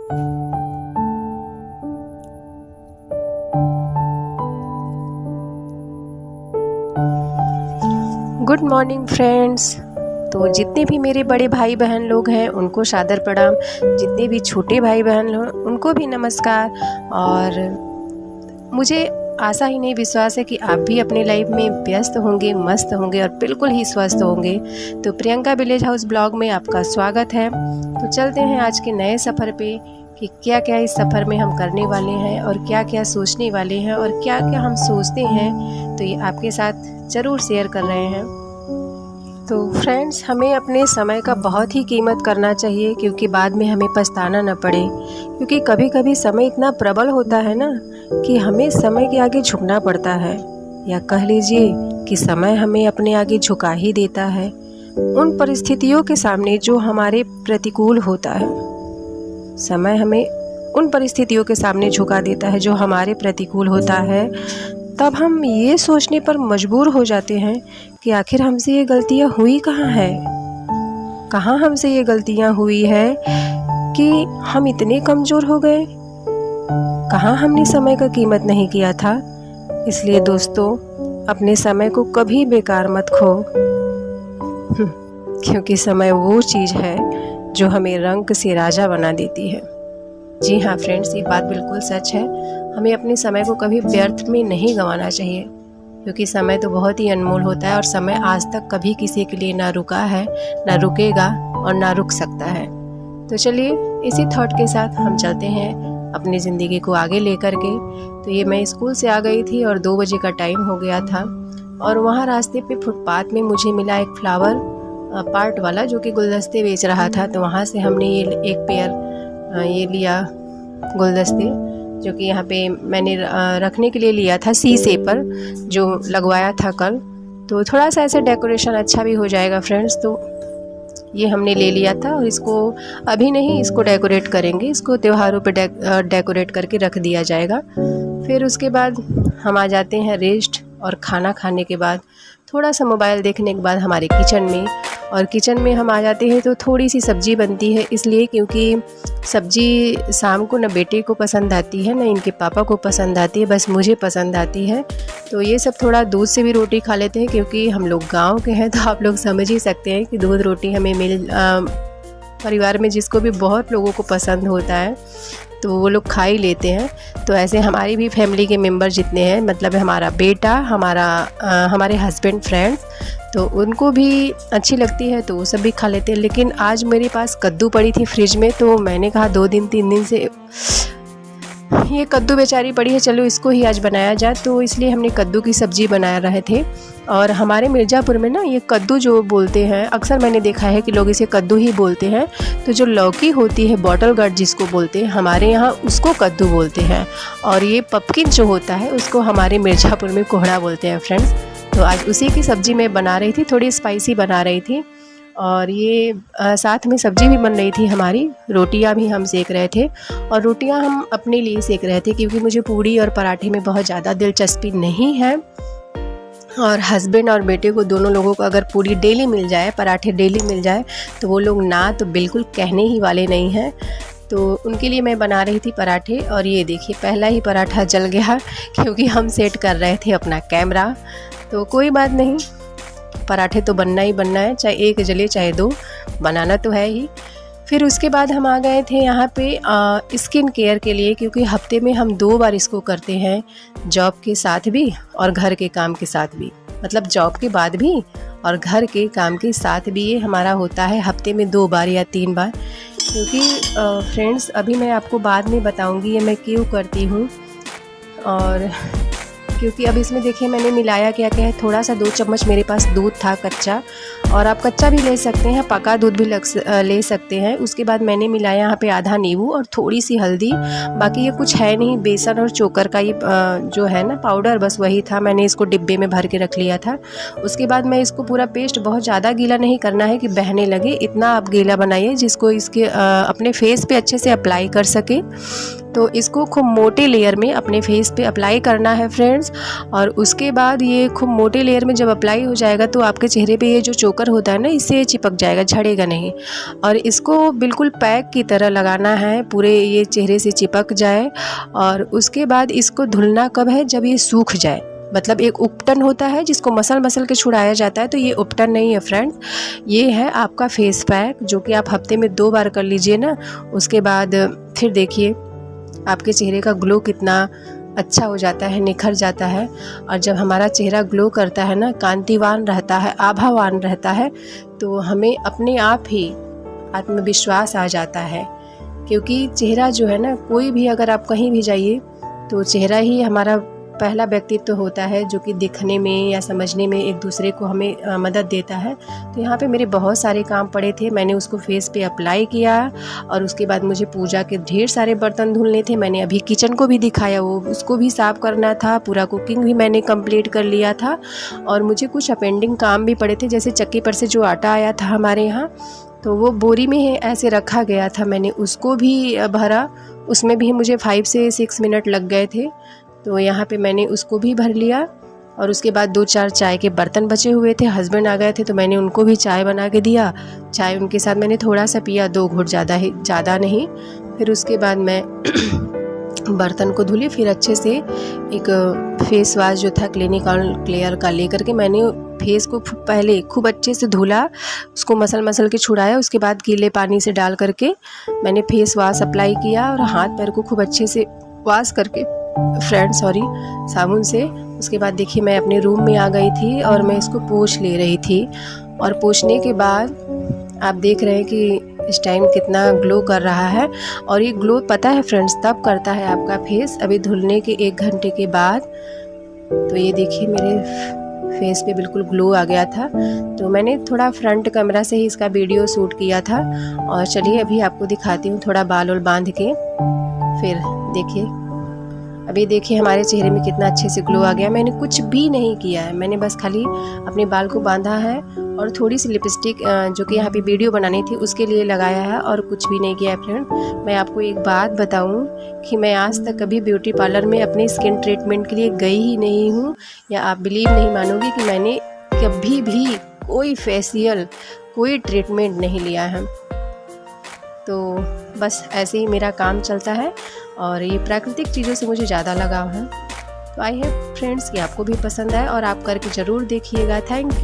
Good morning friends. तो जितने भी मेरे बड़े भाई बहन लोग हैं उनको सादर प्रणाम, जितने भी छोटे भाई बहन लोग उनको भी नमस्कार। और मुझे आशा ही नहीं विश्वास है कि आप भी अपने लाइफ में व्यस्त होंगे, मस्त होंगे और बिल्कुल ही स्वस्थ होंगे। तो प्रियंका विलेज हाउस ब्लॉग में आपका स्वागत है। तो चलते हैं आज के नए सफ़र पे कि क्या क्या इस सफ़र में हम करने वाले हैं और क्या क्या सोचने वाले हैं और क्या क्या हम सोचते हैं, तो ये आपके साथ ज़रूर शेयर कर रहे हैं। तो फ्रेंड्स, हमें अपने समय का बहुत ही कीमत करना चाहिए क्योंकि बाद में हमें पछताना न पड़े। क्योंकि कभी कभी समय इतना प्रबल होता है ना कि हमें समय के आगे झुकना पड़ता है, या कह लीजिए कि समय हमें अपने आगे झुका ही देता है उन परिस्थितियों के सामने जो हमारे प्रतिकूल होता है। समय हमें उन परिस्थितियों के सामने झुका देता है जो हमारे प्रतिकूल होता है। तब हम ये सोचने पर मजबूर हो जाते हैं कि आखिर हमसे ये गलतियाँ हुई कहाँ है, कहाँ हमसे ये गलतियाँ हुई है कि हम इतने कमज़ोर हो गए, कहाँ हमने समय का कीमत नहीं किया था। इसलिए दोस्तों, अपने समय को कभी बेकार मत खो, क्योंकि समय वो चीज़ है जो हमें रंग से राजा बना देती है। जी हाँ फ्रेंड्स, ये बात बिल्कुल सच है। हमें अपने समय को कभी व्यर्थ में नहीं गंवाना चाहिए, क्योंकि समय तो बहुत ही अनमोल होता है और समय आज तक कभी किसी के लिए ना रुका है, ना रुकेगा और ना रुक सकता है। तो चलिए, इसी थॉट के साथ हम चलते हैं अपनी ज़िंदगी को आगे लेकर के। तो ये मैं स्कूल से आ गई थी और 2 बजे का टाइम हो गया था, और वहाँ रास्ते पे फुटपाथ में मुझे मिला एक फ्लावर पार्ट वाला जो कि गुलदस्ते बेच रहा था। तो वहाँ से हमने ये एक पेयर ये लिया गुलदस्ते, जो कि यहाँ पे मैंने रखने के लिए लिया था शीशे पर जो लगवाया था कल। तो थोड़ा सा ऐसे डेकोरेशन अच्छा भी हो जाएगा फ्रेंड्स। तो ये हमने ले लिया था और इसको अभी नहीं, इसको डेकोरेट करेंगे, इसको त्योहारों पे डेकोरेट करके रख दिया जाएगा। फिर उसके बाद हम आ जाते हैं रेस्ट, और खाना खाने के बाद थोड़ा सा मोबाइल देखने के बाद हमारे किचन में, और किचन में हम आ जाते हैं तो थोड़ी सी सब्ज़ी बनती है, इसलिए क्योंकि सब्ज़ी शाम को न बेटे को पसंद आती है, न इनके पापा को पसंद आती है, बस मुझे पसंद आती है। तो ये सब थोड़ा दूध से भी रोटी खा लेते हैं, क्योंकि हम लोग गांव के हैं, तो आप लोग समझ ही सकते हैं कि दूध रोटी हमें परिवार में जिसको भी बहुत लोगों को पसंद होता है तो वो लोग खा ही लेते हैं। तो ऐसे हमारी भी फैमिली के मेंबर जितने हैं, मतलब हमारा बेटा, हमारे हस्बैंड, फ्रेंड्स, तो उनको भी अच्छी लगती है तो वो सब भी खा लेते हैं। लेकिन आज मेरे पास कद्दू पड़ी थी फ्रिज में, तो मैंने कहा 2-3 दिन से ये कद्दू बेचारी पड़ी है, चलो इसको ही आज बनाया जाए। तो इसलिए हमने कद्दू की सब्ज़ी बना रहे थे। और हमारे मिर्ज़ापुर में ना ये कद्दू जो बोलते हैं, अक्सर मैंने देखा है कि लोग इसे कद्दू ही बोलते हैं। तो जो लौकी होती है, बॉटल गार्ड जिसको बोलते हैं, हमारे यहाँ उसको कद्दू बोलते हैं। और ये पपकिन जो होता है उसको हमारे मिर्ज़ापुर में कोहड़ा बोलते हैं फ्रेंड्स। तो आज उसी की सब्ज़ी मैं बना रही थी, थोड़ी स्पाइसी बना रही थी। और ये साथ में सब्ज़ी भी बन रही थी हमारी, रोटियां भी हम सेक रहे थे। और रोटियां हम अपने लिए सेक रहे थे, क्योंकि मुझे पूड़ी और पराठे में बहुत ज़्यादा दिलचस्पी नहीं है। और हस्बैंड और बेटे को, दोनों लोगों को अगर पूड़ी डेली मिल जाए, पराठे डेली मिल जाए, तो वो लोग ना तो बिल्कुल कहने ही वाले नहीं हैं। तो उनके लिए मैं बना रही थी पराठे। और ये देखिए, पहला ही पराठा जल गया, क्योंकि हम सेट कर रहे थे अपना कैमरा। तो कोई बात नहीं, पराठे तो बनना ही बनना है, चाहे एक जले चाहे 2, बनाना तो है ही। फिर उसके बाद हम आ गए थे यहाँ पे स्किन केयर के लिए, क्योंकि हफ्ते में हम 2 बार इसको करते हैं, जॉब के साथ भी और घर के काम के साथ भी। मतलब जॉब के बाद भी और घर के काम के साथ भी ये हमारा होता है हफ्ते में 2 बार या 3 बार। क्योंकि फ्रेंड्स, अभी मैं आपको बाद में बताऊँगी ये मैं क्यों करती हूँ। और क्योंकि अब इसमें देखिए मैंने मिलाया क्या क्या है, थोड़ा सा 2 चम्मच मेरे पास दूध था कच्चा, और आप कच्चा भी ले सकते हैं, पका दूध भी ले सकते हैं। उसके बाद मैंने मिलाया यहाँ पे आधा नींबू और थोड़ी सी हल्दी। बाकी ये कुछ है नहीं, बेसन और चोकर का ये जो है ना पाउडर, बस वही था। मैंने इसको डिब्बे में भर के रख लिया था। उसके बाद मैं इसको पूरा पेस्ट, बहुत ज़्यादा गीला नहीं करना है कि बहने लगे, इतना आप गीला बनाइए जिसको इसके अपने फेस पे अच्छे से अप्लाई कर सके। तो इसको खूब मोटे लेयर में अपने फेस पे अप्लाई करना है फ्रेंड्स। और उसके बाद ये खूब मोटे लेयर में जब अप्लाई हो जाएगा तो आपके चेहरे पे ये जो चोकर होता है ना, इससे चिपक जाएगा, झड़ेगा नहीं। और इसको बिल्कुल पैक की तरह लगाना है, पूरे ये चेहरे से चिपक जाए। और उसके बाद इसको धुलना कब है, जब ये सूख जाए। मतलब एक उपटन होता है जिसको मसल के छुड़ाया जाता है, तो ये उपटन नहीं है फ्रेंड्स, ये है आपका फेस पैक, जो कि आप हफ्ते में 2 बार कर लीजिए ना। उसके बाद फिर देखिए आपके चेहरे का ग्लो कितना अच्छा हो जाता है, निखर जाता है। और जब हमारा चेहरा ग्लो करता है ना, कांतिवान रहता है, आभावान रहता है, तो हमें अपने आप ही आत्मविश्वास आ जाता है। क्योंकि चेहरा जो है ना, कोई भी अगर आप कहीं भी जाइए तो चेहरा ही हमारा पहला व्यक्तित्व होता है, जो कि दिखने में या समझने में एक दूसरे को हमें मदद देता है। तो यहाँ पे मेरे बहुत सारे काम पड़े थे, मैंने उसको फेस पे अप्लाई किया। और उसके बाद मुझे पूजा के ढेर सारे बर्तन धुलने थे, मैंने अभी किचन को भी दिखाया, वो उसको भी साफ़ करना था, पूरा कुकिंग भी मैंने कंप्लीट कर लिया था। और मुझे कुछ पेंडिंग काम भी पड़े थे, जैसे चक्की पर से जो आटा आया था हमारे यहाँ, तो वो बोरी में ऐसे रखा गया था, मैंने उसको भी भरा, उसमें भी मुझे 5 से 6 मिनट लग गए थे। तो यहाँ पे मैंने उसको भी भर लिया। और उसके बाद 2-4 चाय के बर्तन बचे हुए थे, हस्बैंड आ गए थे तो मैंने उनको भी चाय बना के दिया। चाय उनके साथ मैंने थोड़ा सा पिया, 2 घूंट, ज़्यादा नहीं। फिर उसके बाद मैं बर्तन को धुली, फिर अच्छे से एक फेस वॉश जो था क्लियर का लेकर के मैंने फेस को पहले खूब अच्छे से धुला, उसको मसल के छुड़ाया। उसके बाद गीले पानी से डाल करके मैंने फेस वॉश अप्लाई किया और हाथ पैर को खूब अच्छे से वॉश करके साबुन से। उसके बाद देखिए मैं अपने रूम में आ गई थी और मैं इसको पोंछ ले रही थी। और पोंछने के बाद आप देख रहे हैं कि इस टाइम कितना ग्लो कर रहा है। और ये ग्लो पता है फ्रेंड्स तब करता है आपका फेस, अभी धुलने के 1 घंटे के बाद। तो ये देखिए मेरे फेस पे बिल्कुल ग्लो आ गया था। तो मैंने थोड़ा फ्रंट कैमरा से ही इसका वीडियो शूट किया था। और चलिए अभी आपको दिखाती हूँ, थोड़ा बाल और बांध के। फिर देखिए, अभी देखिए हमारे चेहरे में कितना अच्छे से ग्लो आ गया। मैंने कुछ भी नहीं किया है, मैंने बस खाली अपने बाल को बांधा है और थोड़ी सी लिपस्टिक जो कि यहाँ पे वीडियो बनानी थी उसके लिए लगाया है, और कुछ भी नहीं किया है फ्रेंड। मैं आपको एक बात बताऊँ कि मैं आज तक कभी ब्यूटी पार्लर में अपनी स्किन ट्रीटमेंट के लिए गई ही नहीं हूँ। या आप बिलीव नहीं मानोगे कि मैंने कभी भी कोई फेशियल, कोई ट्रीटमेंट नहीं लिया है। तो बस ऐसे ही मेरा काम चलता है और ये प्राकृतिक चीज़ों से मुझे ज़्यादा लगाव है। तो आई होप फ्रेंड्स कि आपको भी पसंद आए और आप करके ज़रूर देखिएगा। Thank you.